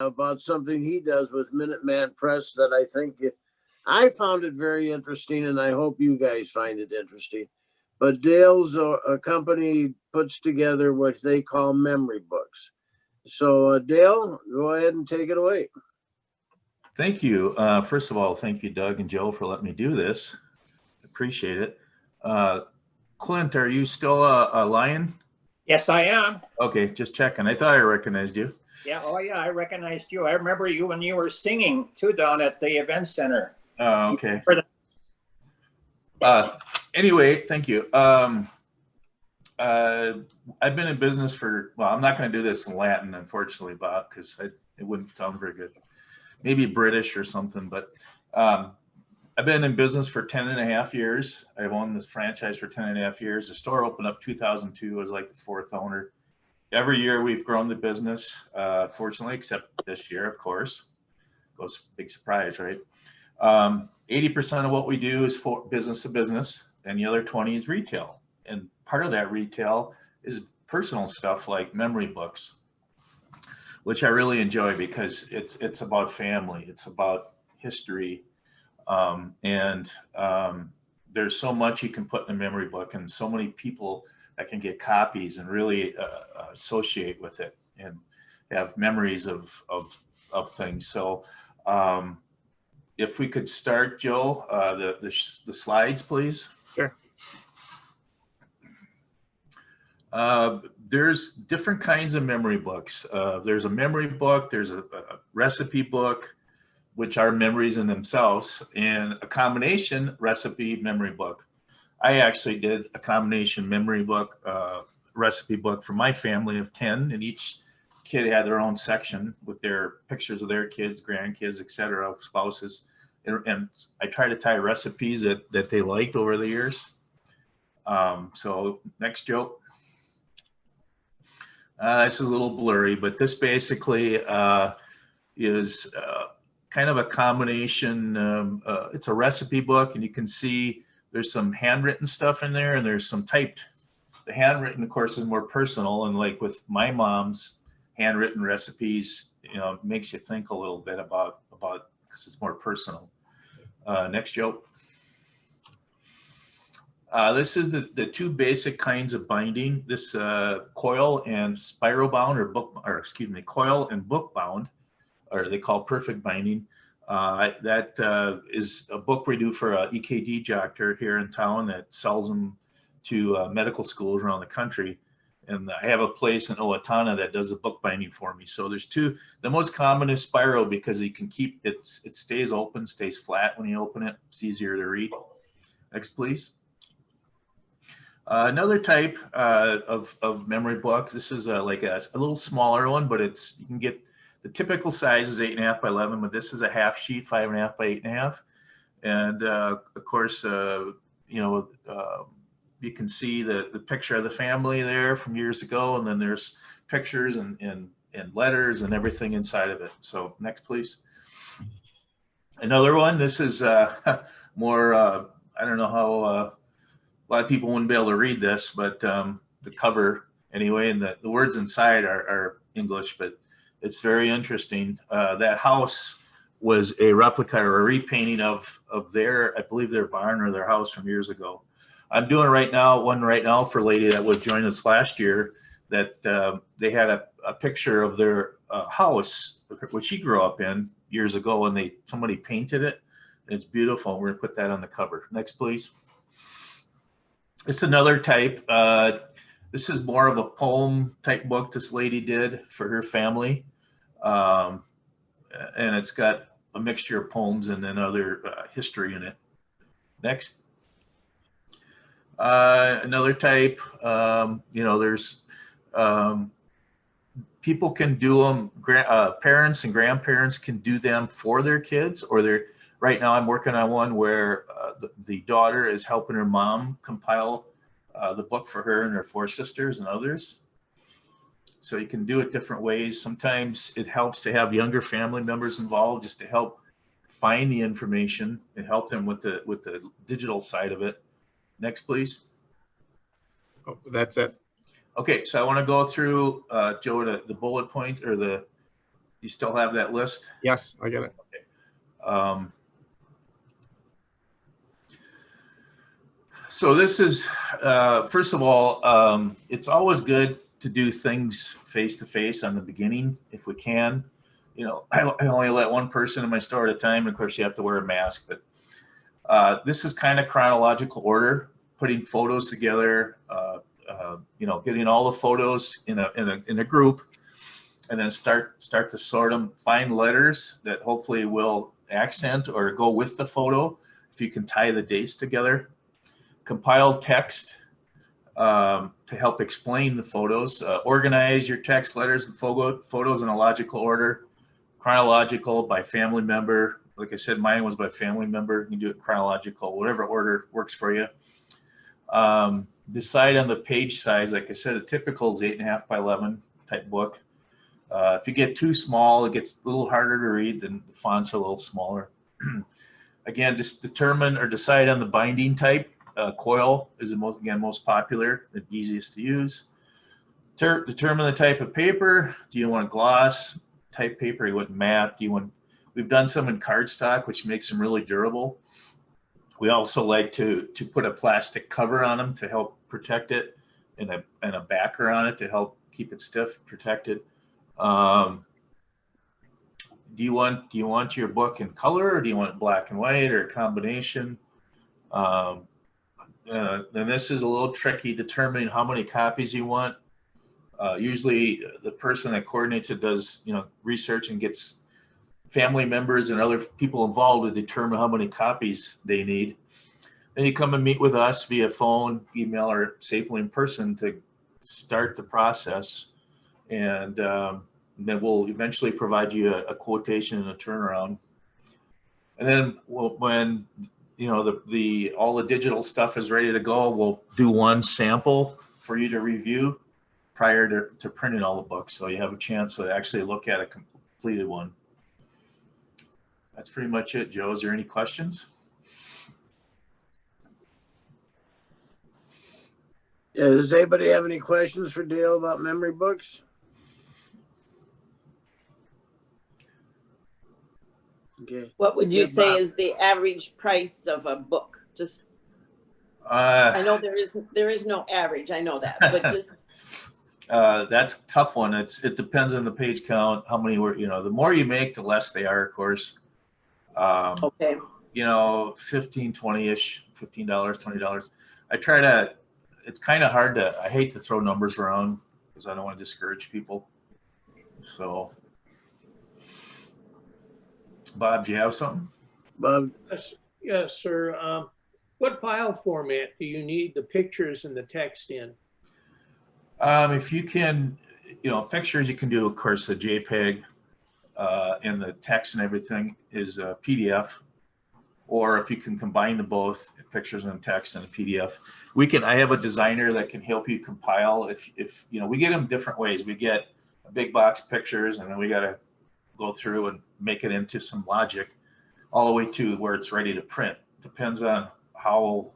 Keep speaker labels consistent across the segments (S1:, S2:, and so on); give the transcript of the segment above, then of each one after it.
S1: about something he does with Minuteman Press that I found it very interesting, and I hope you guys find it interesting. But Dale's a company puts together what they call memory books. So Dale, go ahead and take it away.
S2: Thank you. First of all, thank you, Doug and Joe, for letting me do this. Appreciate it. Clint, are you still a lion?
S3: Yes, I am.
S2: Okay, just checking. I thought I recognized you.
S3: Yeah, oh yeah, I recognized you. I remember you when you were singing too down at the event center.
S2: Oh, okay. Anyway, thank you. I've been in business for, well, I'm not going to do this in Latin, unfortunately, Bob, because it wouldn't sound very good. Maybe British or something, but I've been in business for 10.5 years. I've owned this franchise for 10.5 years. The store opened up 2002. I was like the 4th owner. Every year we've grown the business, fortunately, except this year, of course. Goes big surprise, right? 80% of what we do is for business to business, and the other 20 is retail. And part of that retail is personal stuff like memory books, which I really enjoy because it's about family, it's about history, and there's so much you can put in a memory book, and so many people that can get copies and really associate with it and have memories of things. So if we could start, Joe, the slides, please.
S4: Sure.
S2: There's different kinds of memory books. There's a memory book, there's a recipe book, which are memories in themselves, and a combination recipe memory book. I actually did a combination memory book, recipe book for my family of 10, and each kid had their own section with their pictures of their kids, grandkids, etc., spouses. And I try to tie recipes that they liked over the years. So next, Joe. This is a little blurry, but this basically is kind of a combination. It's a recipe book, and you can see there's some handwritten stuff in there, and there's some typed. The handwritten, of course, is more personal, and like with my mom's handwritten recipes, you know, it makes you think a little bit about because it's more personal. Next, Joe. This is the two basic kinds of binding. This coil and spiral bound, coil and book bound, or they call perfect binding. That is a book we do for a EKD doctor here in town that sells them to medical schools around the country. And I have a place in Owatonna that does the book binding for me. So there's two. The most common is spiral because you can keep it stays open, stays flat when you open it. It's easier to read. Next, please. Another type of memory book. This is like a little smaller one, but you can get the typical size is 8.5 by 11, but this is a half sheet, 5.5 by 8.5. And of course, you can see the picture of the family there from years ago, and then there's pictures and letters and everything inside of it. So next, please. Another one. This is more. I don't know how a lot of people wouldn't be able to read this, but the cover anyway, and the words inside are English, but it's very interesting. That house was a replica or a repainting of I believe their barn or their house from years ago. I'm doing one right now for a lady that would join us last year that they had a picture of their house, which she grew up in years ago, and somebody painted it. It's beautiful. We're gonna put that on the cover. Next, please. It's another type. This is more of a poem type book this lady did for her family. And it's got a mixture of poems and then other history in it. Next. Another type, there's people can do them, parents and grandparents can do them for their kids, or right now I'm working on one where the daughter is helping her mom compile the book for her and her 4 sisters and others. So you can do it different ways. Sometimes it helps to have younger family members involved just to help find the information and help them with the digital side of it. Next, please.
S4: Oh, that's it.
S2: Okay, so I want to go through, Joe, the bullet points or you still have that list?
S4: Yes, I get it.
S2: So this is, first of all, it's always good to do things face-to-face on the beginning if we can. You know, I only let one person in my store at a time. And of course, you have to wear a mask. But this is kind of chronological order, putting photos together, you know, getting all the photos in a group, and then start to sort them. Find letters that hopefully will accent or go with the photo if you can tie the dates together. Compile text to help explain the photos. Organize your text, letters, and photos in a logical order. Chronological by family member. Like I said, mine was by family member. You can do it chronological, whatever order works for you. Decide on the page size. Like I said, a typical is 8.5 by 11 type book. If you get too small, it gets a little harder to read, then the fonts are a little smaller. Again, just determine or decide on the binding type. Coil is the most popular and easiest to use. Determine the type of paper. Do you want gloss type paper? You want matte? We've done some in cardstock, which makes them really durable. We also like to put a plastic cover on them to help protect it, and a backer on it to help keep it stiff, protected. Do you want your book in color, or do you want it black and white, or a combination? Then this is a little tricky, determining how many copies you want. Usually the person that coordinates it does, you know, research and gets family members and other people involved to determine how many copies they need. Then you come and meet with us via phone, email, or safely in person to start the process. And then we'll eventually provide you a quotation and a turnaround. And then when you know all the digital stuff is ready to go, we'll do one sample for you to review prior to printing all the books, so you have a chance to actually look at a completed one. That's pretty much it, Joe. Is there any questions?
S1: Yeah, does anybody have any questions for Dale about MemoryBooks? Okay.
S5: What would you
S1: Yeah,
S5: say
S1: Bob.
S5: is the average price of a book? Just, I know there is no average. I know that, but just.
S2: That's a tough one. It depends on the page count, how many were, you know, the more you make, the less they are, of course.
S5: Okay.
S2: You know, 15, 20-ish, $15, $20. I try to, it's kind of hard to, I hate to throw numbers around because I don't want to discourage people. So, Bob, do you have something?
S1: Bob,
S6: Yes, sir. What file format do you need the pictures and the text in?
S2: If you can, you know, pictures, you can do, of course, a JPEG, and the text and everything is a PDF. Or if you can combine the both, pictures and text and a PDF, I have a designer that can help you compile. If you know, we get them different ways. We get a big box pictures, and then we got to go through and make it into some logic all the way to where it's ready to print. Depends on how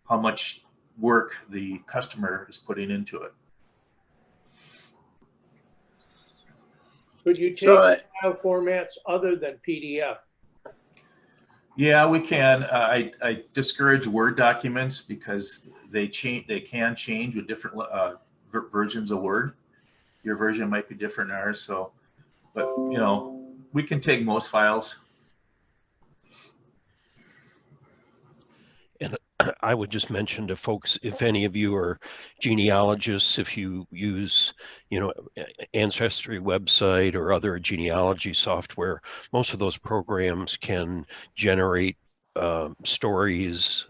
S2: much work the customer is putting into it.
S6: Could you take
S1: So,
S6: file formats other than PDF?
S2: Yeah, we can. I discourage Word documents because they can change with different versions of Word. Your version might be different than ours. So, but you know, we can take most files.
S7: And I would just mention to folks, if any of you are genealogists, if you use, you know, Ancestry website or other genealogy software, most of those programs can generate stories,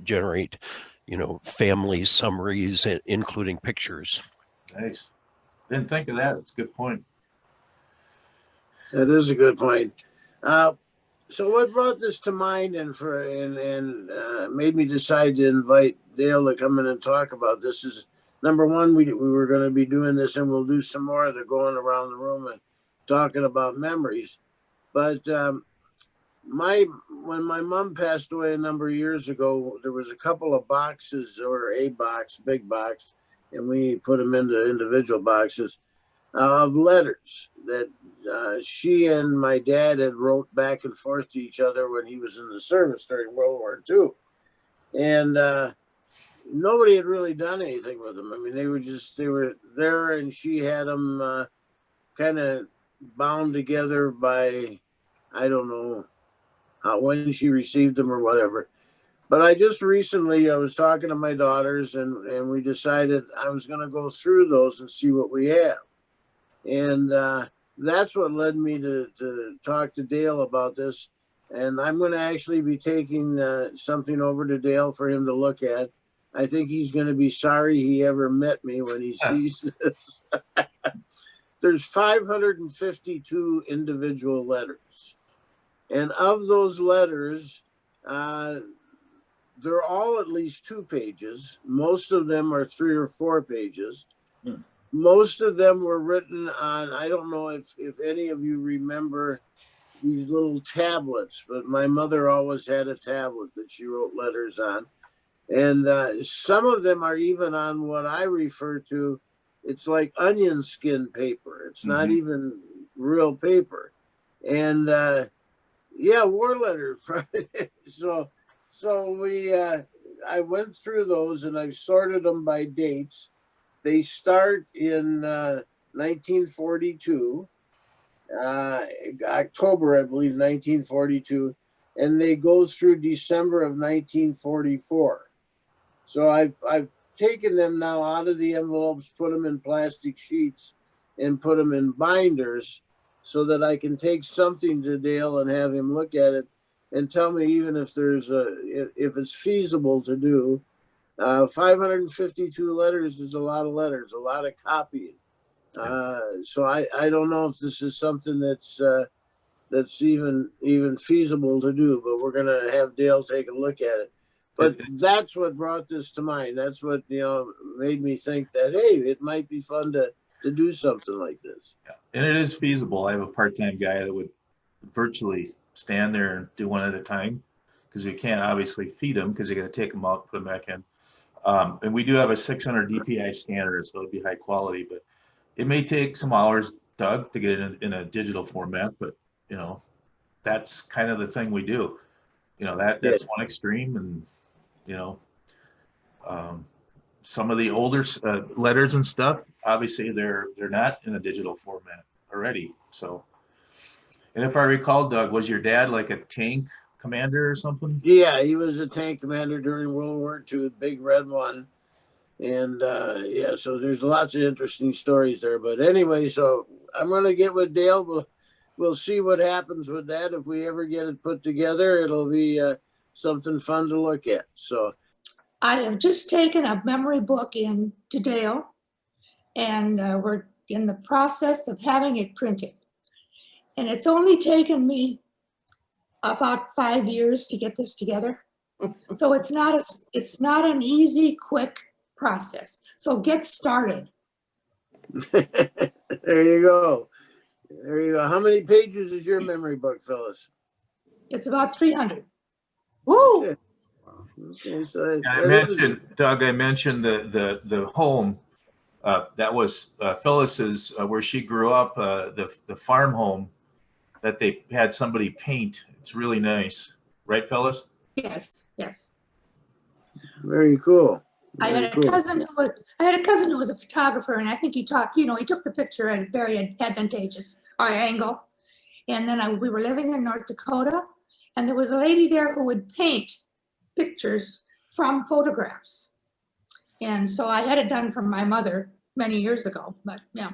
S7: generate, you know, family summaries, including pictures.
S2: Nice. Didn't think of that. It's a good point.
S1: that is a good point. So what brought this to mind and made me decide to invite Dale to come in and talk about this is, number one, we were going to be doing this, and we'll do some more of the going around the room and talking about memories. But when my mom passed away a number of years ago, there was a couple of boxes, or a box, big box, and we put them into individual boxes, of letters that she and my dad had wrote back and forth to each other when he was in the service during World War II. And nobody had really done anything with them. I mean, they were there, and she had them kind of bound together by, I don't know when she received them or whatever. But I just recently, I was talking to my daughters, and we decided I was going to go through those and see what we have. And that's what led me to talk to Dale about this. And I'm going to actually be taking something over to Dale for him to look at. I think he's going to be sorry he ever met me when he sees this. There's 552 individual letters. And of those letters, they're all at least 2 pages. Most of them are 3 or 4 pages. Most of them were written on, I don't know if any of you remember these little tablets, but my mother always had a tablet that she wrote letters on. And some of them are even on what I refer to, it's like onion skin paper. It's not even real paper. And yeah, war letters. So we, I went through those and I sorted them by dates. They start in 1942, October, I believe, 1942, and they go through December of 1944. So I've taken them now out of the envelopes, put them in plastic sheets, and put them in binders so that I can take something to Dale and have him look at it and tell me even if if it's feasible to do. 552 letters is a lot of letters, a lot of copying. So I don't know if this is something that's even feasible to do, but we're gonna have Dale take a look at it. But that's what brought this to mind. That's what made me think that, hey, it might be fun to do something like this.
S2: Yeah. And it is feasible. I have a part-time guy that would virtually stand there and do one at a time, because we can't obviously feed them because you got to take them out, put them back in. And we do have a 600 DPI scanner, so it'll be high quality, but it may take some hours, Doug, to get it in a digital format. But that's kind of the thing we do. That's one extreme, and some of the older letters and stuff, obviously they're not in a digital format already. So, and if I recall, Doug, was your dad like a tank commander or something?
S1: Yeah, he was a tank commander during World War II, big red one. And yeah, so there's lots of interesting stories there. But anyway, so I'm going to get with Dale. We'll see what happens with that. If we ever get it put together, it'll be something fun to look at. So
S8: I have just taken a memory book in to Dale, and we're in the process of having it printed. And it's only taken me about 5 years to get this together. So it's not an easy, quick process. So get started.
S1: There you go. There you go. How many pages is your memory book, Phyllis?
S8: It's about 300.
S5: Woo!
S1: Okay. Okay, so
S2: Doug, I mentioned the home that was Phyllis's, where she grew up, the farm home that they had somebody paint. It's really nice, right, Phyllis?
S8: Yes, yes.
S1: Very cool.
S8: I had a cousin who was a photographer, and I think he took the picture at a very advantageous angle. And then we were living in North Dakota, and there was a lady there who would paint pictures from photographs. And so I had it done for my mother many years ago, but yeah.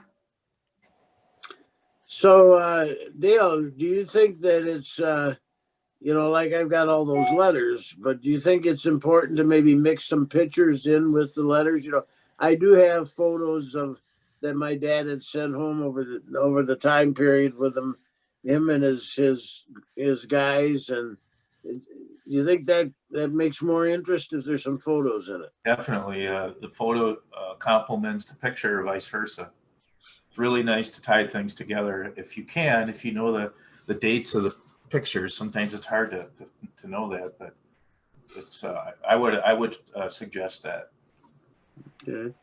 S1: So Dale, do you think that it's like I've got all those letters, but do you think it's important to maybe mix some pictures in with the letters? I do have photos that my dad had sent home over the time period with him and his guys. And do you think that makes more interest if there's some photos in it?
S2: Definitely. The photo complements the picture or vice versa. It's really nice to tie things together if you can, if you know the dates of the pictures. Sometimes it's hard to know that, but it's I would suggest that.
S1: Okay.